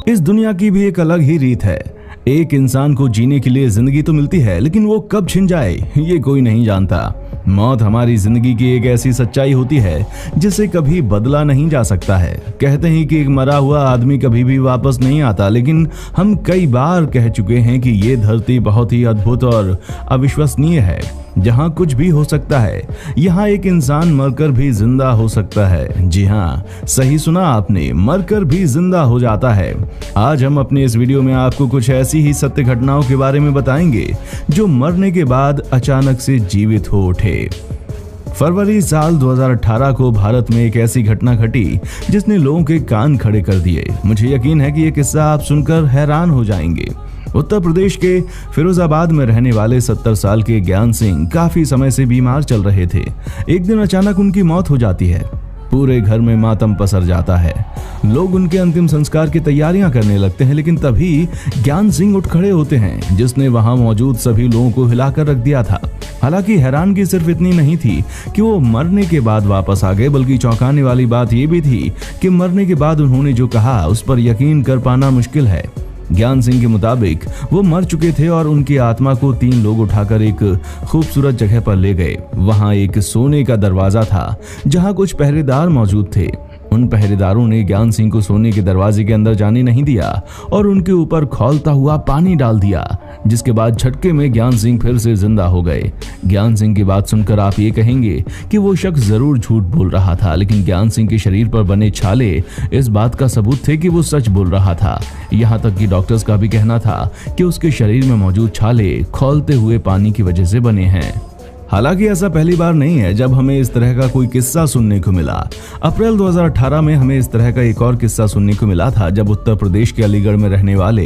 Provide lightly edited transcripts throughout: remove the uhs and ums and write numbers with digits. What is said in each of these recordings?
इस दुनिया की भी एक अलग ही रीत है। एक इंसान को जीने के लिए जिंदगी तो मिलती है, लेकिन वो कब छिन जाए ये कोई नहीं जानता। मौत हमारी जिंदगी की एक ऐसी सच्चाई होती है जिसे कभी बदला नहीं जा सकता है। कहते हैं कि एक मरा हुआ आदमी कभी भी वापस नहीं आता, लेकिन हम कई बार कह चुके हैं कि ये धरती बहुत ही अद्भुत और अविश्वसनीय है, जहाँ कुछ भी हो सकता है। यहाँ एक इंसान मरकर भी जिंदा हो सकता है। जी हाँ, सही सुना आपने, मरकर भी जिंदा हो जाता है। आज हम अपने इस वीडियो में आपको कुछ ऐसी ही सत्य घटनाओं के बारे में बताएंगे जो मरने के बाद अचानक से जीवित हो उठे। फरवरी साल 2018 को भारत में एक ऐसी घटना घटी जिसने लोगों के कान खड़े कर दिए। मुझे यकीन है कि यह किस्सा आप सुनकर हैरान हो जाएंगे। उत्तर प्रदेश के फिरोजाबाद में रहने वाले 70 साल के ज्ञान सिंह काफी समय से बीमार चल रहे थे। एक दिन अचानक उनकी मौत हो जाती है। पूरे घर में मातम पसर जाता है। लोग उनके अंतिम संस्कार की तैयारियां करने लगते हैं, लेकिन तभी ज्ञान सिंह उठ खड़े होते हैं, जिसने वहां मौजूद सभी लोगों को हिलाकर रख दिया था। हालांकि हैरानगी सिर्फ इतनी नहीं थी कि वो मरने के बाद वापस आ गए, बल्कि चौंकाने वाली बात यह भी थी कि मरने के बाद उन्होंने जो कहा उस पर यकीन कर पाना मुश्किल है। ज्ञान सिंह के मुताबिक वो मर चुके थे और उनकी आत्मा को 3 लोग उठाकर एक खूबसूरत जगह पर ले गए। वहां एक सोने का दरवाजा था जहां कुछ पहरेदार मौजूद थे। उन पहरेदारों ने ज्ञान सिंह को सोने के दरवाजे के अंदर जाने नहीं दिया और उनके ऊपर खौलता हुआ पानी डाल दिया, जिसके बाद झटके में ज्ञान सिंह फिर से जिंदा हो गए। ज्ञान सिंह की बात सुनकर आप ये कहेंगे कि वो शख्स जरूर झूठ बोल रहा था, लेकिन ज्ञान सिंह के शरीर पर बने छाले इस बात का सबूत थे कि वो सच बोल रहा था। यहाँ तक कि डॉक्टर्स का भी कहना था कि उसके शरीर में मौजूद छाले खौलते हुए पानी की वजह से बने हैं। हालांकि ऐसा पहली बार नहीं है जब हमें इस तरह का कोई किस्सा सुनने को मिला। अप्रैल 2018 में हमें इस तरह का एक और किस्सा सुनने को मिला था, जब उत्तर प्रदेश के अलीगढ़ में रहने वाले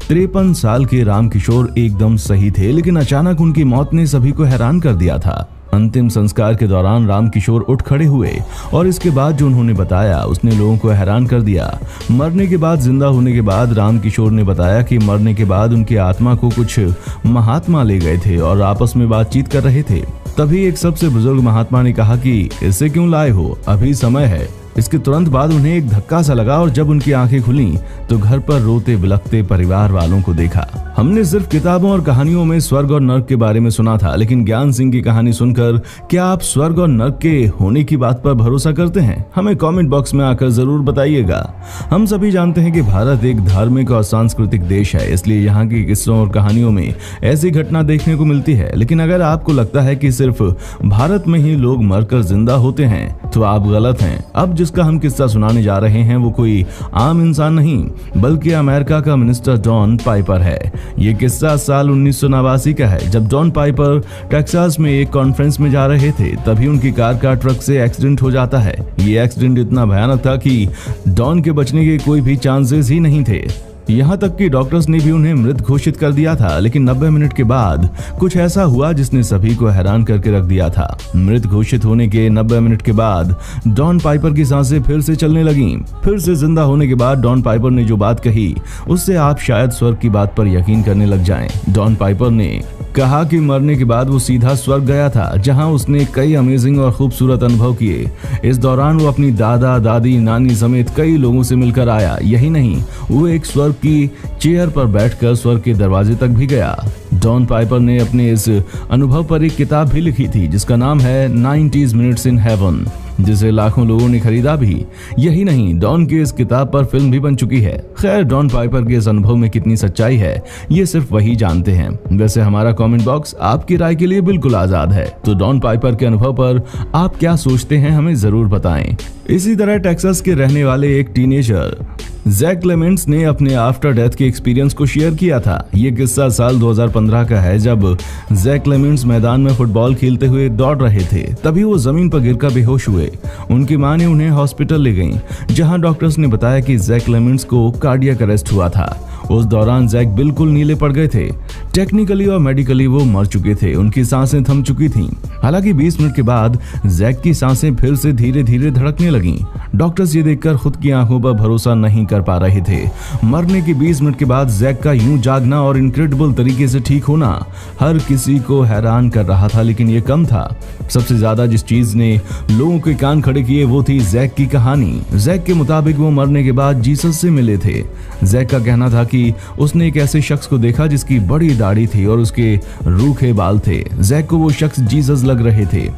53 साल के रामकिशोर एकदम सही थे, लेकिन अचानक उनकी मौत ने सभी को हैरान कर दिया था। अंतिम संस्कार के दौरान रामकिशोर उठ खड़े हुए और इसके बाद जो उन्होंने बताया उसने लोगों को हैरान कर दिया। मरने के बाद जिंदा होने के बाद रामकिशोर ने बताया कि मरने के बाद उनकी आत्मा को कुछ महात्मा ले गए थे और आपस में बातचीत कर रहे थे। तभी एक सबसे बुजुर्ग महात्मा ने कहा कि इसे क्यों लाए हो, अभी समय है। इसके तुरंत बाद उन्हें एक धक्का सा लगा और जब उनकी आंखें खुली तो घर पर रोते बिलखते परिवार वालों को देखा। हमने सिर्फ किताबों और कहानियों में स्वर्ग और नर्क के बारे में सुना था, लेकिन ज्ञान सिंह की कहानी सुनकर क्या आप स्वर्ग और नर्क के होने की बात पर भरोसा करते हैं? हमें कमेंट बॉक्स में आकर जरूर बताइएगा। हम सभी जानते हैं कि भारत एक धार्मिक और सांस्कृतिक देश है, इसलिए यहाँ के किस्सों और कहानियों में ऐसी घटना देखने को मिलती है। लेकिन अगर आपको लगता है कि सिर्फ भारत में ही लोग मरकर जिंदा होते हैं तो आप गलत हैं। अब जिसका हम किस्सा सुनाने जा रहे हैं वो कोई आम इंसान नहीं, बल्कि अमेरिका का मिनिस्टर डॉन पाइपर है। ये किस्सा साल 1989 का है, जब डॉन पाइपर टेक्सास में एक कॉन्फ्रेंस में जा रहे थे। तभी उनकी कार का ट्रक से एक्सीडेंट हो जाता है। ये एक्सीडेंट इतना भयानक था कि डॉन के बचने के कोई भी चांसेस ही नहीं थे। यहाँ तक कि डॉक्टर्स ने भी उन्हें मृत घोषित कर दिया था, लेकिन 90 मिनट के बाद कुछ ऐसा हुआ जिसने सभी को हैरान करके रख दिया था। मृत घोषित होने के 90 मिनट के बाद डॉन पाइपर की सांसें फिर से चलने लगीं। फिर से जिंदा होने के बाद डॉन पाइपर ने जो बात कही उससे आप शायद स्वर्ग की बात पर यकीन करने लग जाएं। डॉन पाइपर ने कहा कि मरने के बाद वो सीधा स्वर्ग गया था, जहां उसने कई अमेजिंग और खूबसूरत अनुभव किए। इस दौरान वो अपनी दादा दादी नानी समेत कई लोगों से मिलकर आया। यही नहीं, वो एक स्वर्ग की चेयर पर बैठकर स्वर्ग के दरवाजे तक भी गया। डॉन पाइपर ने अपने इस अनुभव पर एक किताब भी लिखी थी जिसका नाम है 90 मिनट्स इन हेवन, जिसे लाखों लोगों ने खरीदा भी। यही नहीं, डॉन की इस किताब पर फिल्म भी बन चुकी है। खैर, डॉन पाइपर के इस अनुभव में कितनी सच्चाई है ये सिर्फ वही जानते हैं। वैसे हमारा कमेंट बॉक्स आपकी राय के लिए बिल्कुल आजाद है, तो डॉन पाइपर के अनुभव पर आप क्या सोचते हैं हमें जरूर बताएं। इसी तरह टेक्सास के रहने वाले एक टीनेजर जैक क्लेमेंट्स ने अपने आफ्टर डेथ के एक्सपीरियंस को शेयर किया था। ये किस्सा साल 2015 का है, जब जैक क्लेमेंट्स मैदान में फुटबॉल खेलते हुए दौड़ रहे थे। तभी वो जमीन पर गिरकर बेहोश हुए। उनकी मां ने उन्हें हॉस्पिटल ले गई, जहां डॉक्टर्स ने बताया कि जैक क्लेमेंट्स को कार्डियक अरेस्ट हुआ था। उस दौरान जैक बिल्कुल नीले पड़ गए थे। टेक्निकली और मेडिकली वो मर चुके थे, उनकी सांसें थम चुकी थीं। हालांकि 20 मिनट के बाद जैक की सांसें फिर से धीरे धीरे धड़कने लगीं। डॉक्टर्स ये देखकर खुद की आंखों पर भरोसा नहीं कर पा रहे थे। मरने के 20 मिनट के बाद जैक का यूं जागना और इनक्रेडिबल तरीके से ठीक होना हर किसी को हैरान कर रहा था, लेकिन ये कम था। सबसे ज्यादा जिस चीज ने लोगों के कान खड़े किए वो थी जैक की कहानी। जैक के मुताबिक वो मरने के बाद जीसस से मिले थे। जैक का कहना था कि उसने एक ऐसे शख्स को देखा जिसकी बड़ी दाढ़ी थी और उसके रूखे बाल थे। जैक को वो शख्स जीसस लग रहे थे।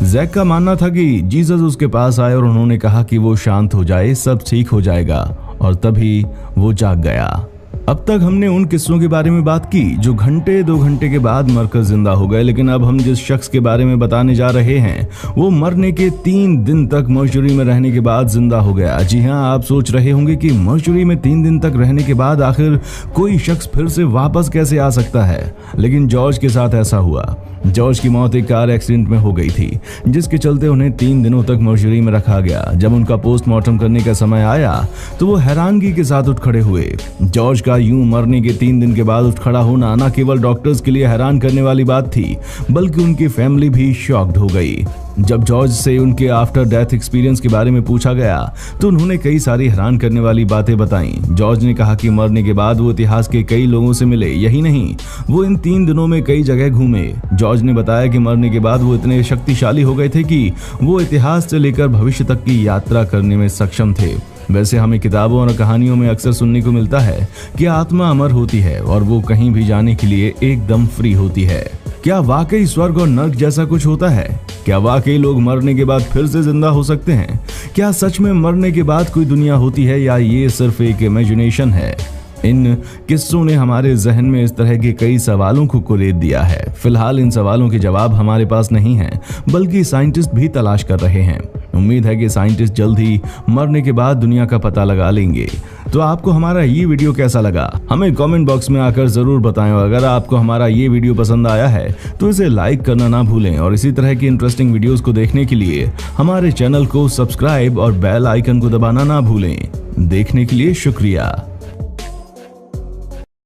जैक का मानना था कि जीसस उसके पास आए और उन्होंने कहा कि वो शांत हो जाए, सब ठीक हो जाएगा, और तभी वो जाग गया। अब तक हमने उन किस्सों के बारे में बात की जो घंटे 2 घंटे के बाद मरकर जिंदा हो गए, लेकिन अब हम जिस शख्स के बारे में बताने जा रहे हैं वो मरने के 3 दिन तक मर्चुरी में रहने के बाद जिंदा हो गया। जी हाँ, आप सोच रहे होंगे कि मर्चुरी में 3 दिन तक रहने के बाद आखिर कोई शख्स फिर से वापस कैसे आ सकता है, लेकिन जॉर्ज के साथ ऐसा हुआ। जॉर्ज की मौत एक कार एक्सीडेंट में हो गई थी, जिसके चलते उन्हें 3 दिनों तक मर्चुरी में रखा गया। जब उनका पोस्टमार्टम करने का समय आया तो वो हैरानगी के साथ उठ खड़े हुए। जॉर्ज का यूं मरने के 3 दिन के बाद उठ खड़ा होना न केवल डॉक्टर्स के लिए हैरान करने वाली बात थी, बल्कि उनकी फैमिली भी शॉक्ड हो गई। जब जॉर्ज से उनके आफ्टर डेथ एक्सपीरियंस के बारे में पूछा गया तो उन्होंने कई सारी हैरान करने वाली बातें बताईं। जॉर्ज ने कहा कि मरने के बाद वो इतिहास के कई लोगों से मिले, यही नहीं वो इन 3 दिनों में कई जगह घूमे। जॉर्ज ने बताया कि मरने के बाद वो इतने शक्तिशाली हो गए थे कि वो इतिहास से लेकर भविष्य तक की यात्रा करने में सक्षम थे। वैसे हमें किताबों और कहानियों में अक्सर सुनने को मिलता है कि आत्मा अमर होती है और वो कहीं भी जाने के लिए एकदम फ्री होती है। क्या वाकई स्वर्ग और नर्क जैसा कुछ होता है? क्या वाकई लोग मरने के बाद फिर से जिंदा हो सकते हैं? क्या सच में मरने के बाद कोई दुनिया होती है या ये सिर्फ एक इमेजिनेशन है? इन किस्सों ने हमारे जहन में इस तरह के कई सवालों को कुरेद दिया है। फिलहाल इन सवालों के जवाब हमारे पास नहीं हैं, बल्कि साइंटिस्ट भी तलाश कर रहे हैं। उम्मीद है कि साइंटिस्ट जल्द ही मरने के बाद दुनिया का पता लगा लेंगे। तो आपको हमारा ये वीडियो कैसा लगा हमें कमेंट बॉक्स में आकर जरूर बताएं, और अगर आपको हमारा ये वीडियो पसंद आया है तो इसे लाइक करना ना भूलें, और इसी तरह की इंटरेस्टिंग वीडियोस को देखने के लिए हमारे चैनल को सब्सक्राइब और बेल आइकन को दबाना ना भूलें। देखने के लिए शुक्रिया।